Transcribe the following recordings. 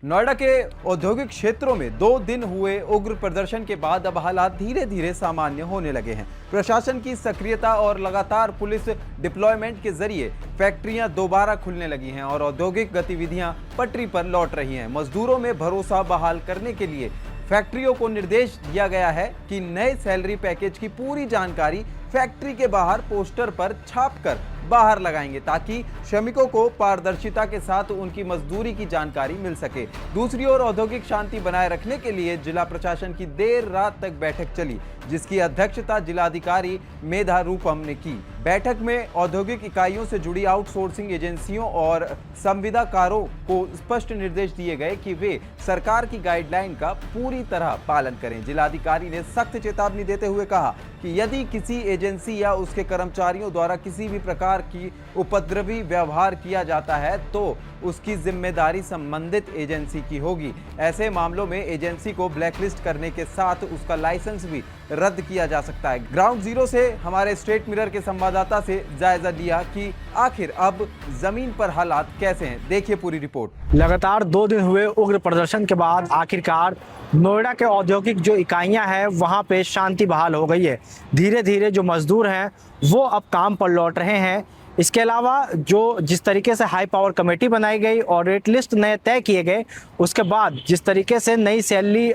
नोएडा के औद्योगिक क्षेत्रों में 2 दिन हुए उग्र प्रदर्शन के बाद अब हालात धीरे धीरे सामान्य होने लगे हैं। प्रशासन की सक्रियता और लगातार पुलिस डिप्लॉयमेंट के जरिए फैक्ट्रियां दोबारा खुलने लगी हैं और औद्योगिक गतिविधियां पटरी पर लौट रही हैं। मजदूरों में भरोसा बहाल करने के लिए फैक्ट्रियों को निर्देश दिया गया है कि नए सैलरी पैकेज की पूरी जानकारी फैक्ट्री के बाहर पोस्टर पर छापकर बाहर लगाएंगे ताकि श्रमिकों को पारदर्शिता के साथ उनकी मजदूरी की जानकारी मिल सके। दूसरी ओर औद्योगिक शांति बनाए रखने के लिए जिला प्रशासन की देर रात तक बैठक चली, जिसकी अध्यक्षता जिलाधिकारी मेधा रूपम ने की। बैठक में औद्योगिक इकाइयों से जुड़ी आउटसोर्सिंग एजेंसियों और संविदाकारों को स्पष्ट निर्देश दिए गए कि वे सरकार की गाइडलाइन का पूरी तरह पालन करें। जिलाधिकारी ने सख्त चेतावनी देते हुए कहा कि यदि किसी एजेंसी या उसके कर्मचारियों द्वारा किसी भी प्रकार की उपद्रवी व्यवहार किया जाता है तो उसकी जिम्मेदारी संबंधित एजेंसी की होगी। ऐसे मामलों में एजेंसी को ब्लैकलिस्ट करने के साथ उसका लाइसेंस भी रद्द किया जा सकता है। ग्राउंड जीरो से हमारे स्टेट मिरर के संवाददाता से जायजा लिया कि आखिर अब जमीन पर हालात कैसे हैं। देखिए पूरी रिपोर्ट। लगातार 2 दिन हुए उग्र प्रदर्शन के बाद आखिरकार नोएडा के औद्योगिक जो इकाइयां हैं वहां पे शांति बहाल हो गई है। धीरे धीरे जो मजदूर हैं वो अब काम पर लौट रहे हैं। इसके अलावा जो जिस तरीके से हाई पावर कमेटी बनाई गई और रेट लिस्ट नए तय किए गए, उसके बाद जिस तरीके से नई सैलरी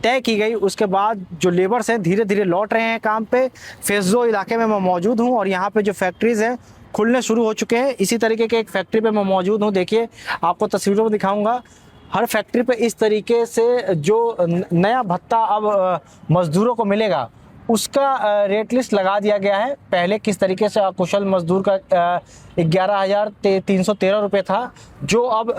तय की गई, उसके बाद जो लेबर्स हैं धीरे धीरे लौट रहे हैं काम पे। फेज 2 इलाके में मैं मौजूद हूँ और यहाँ पे जो फैक्ट्रीज हैं खुलने शुरू हो चुके हैं। इसी तरीके के एक फैक्ट्री पे मैं मौजूद हूँ। देखिए, आपको तस्वीरों में दिखाऊंगा। हर फैक्ट्री पे इस तरीके से जो नया भत्ता अब मजदूरों को मिलेगा उसका रेट लिस्ट लगा दिया गया है। पहले किस तरीके से अकुशल मजदूर का 11,313 रुपये था, जो अब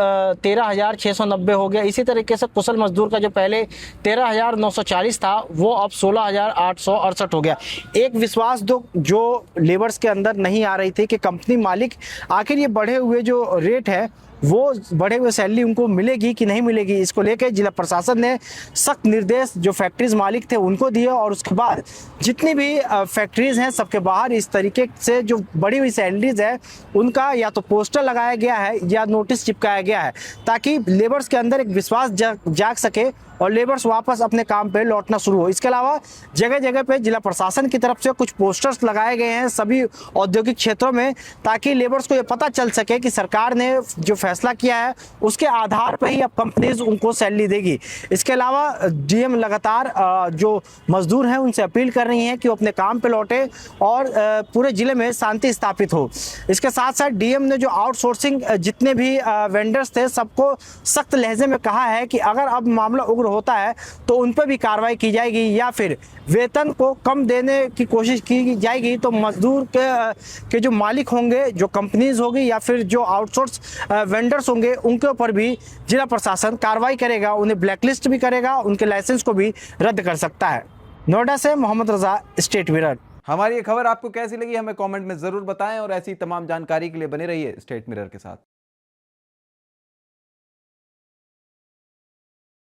13,690 हो गया। इसी तरीके से कुशल मजदूर का जो पहले 13,940 था वो अब 16,868 हो गया। एक विश्वास जो लेबर्स के अंदर नहीं आ रही थी कि कंपनी मालिक आखिर ये बढ़े हुए जो रेट है वो बढ़े हुए सैलरी उनको मिलेगी कि नहीं मिलेगी, इसको लेकर जिला प्रशासन ने सख्त निर्देश जो फैक्ट्रीज मालिक थे उनको दिए और उसके बाद जितनी भी फैक्ट्रीज हैं सबके बाहर इस तरीके से जो बढ़ी हुई सैलरीज है उनका या तो पोस्टर लगाया गया है या नोटिस चिपकाया गया है ताकि लेबर्स के अंदर एक विश्वास जाग सके और लेबर्स वापस अपने काम पे लौटना शुरू हो। इसके अलावा जगह जगह पे जिला प्रशासन की तरफ से कुछ पोस्टर्स लगाए गए हैं सभी औद्योगिक क्षेत्रों में ताकि लेबर्स को ये पता चल सके कि सरकार ने जो फैसला किया है उसके आधार पर ही अब कंपनीज उनको सैलरी देगी। इसके अलावा डीएम लगातार जो मजदूर हैं उनसे अपील कर रही हैं कि वो अपने काम पे लौटे और पूरे जिले में शांति स्थापित हो। इसके साथ साथ डीएम ने जो आउटसोर्सिंग जितने भी वेंडर्स थे सबको सख्त लहजे में कहा है कि अगर अब मामला उग्र होता है तो उन पर भी कार्रवाई की जाएगी या फिर वेतन को कम देने की कोशिश की जाएगी। तो मजदूर के जो मालिक होंगे, जो कंपनीज होगी या फिर जो आउटसोर्स वेंडर्स होंगे उनके ऊपर भी जिला प्रशासन कार्रवाई करेगा, उन्हें ब्लैकलिस्ट भी करेगा, उनके लाइसेंस को भी रद्द कर सकता है। नोएडा से मोहम्मद रजा, स्टेट मिरर। हमारी ये खबर आपको कैसी लगी हमें कमेंट में जरूर बताएं और ऐसी तमाम जानकारी के लिए बने रहिए स्टेट मिरर के साथ।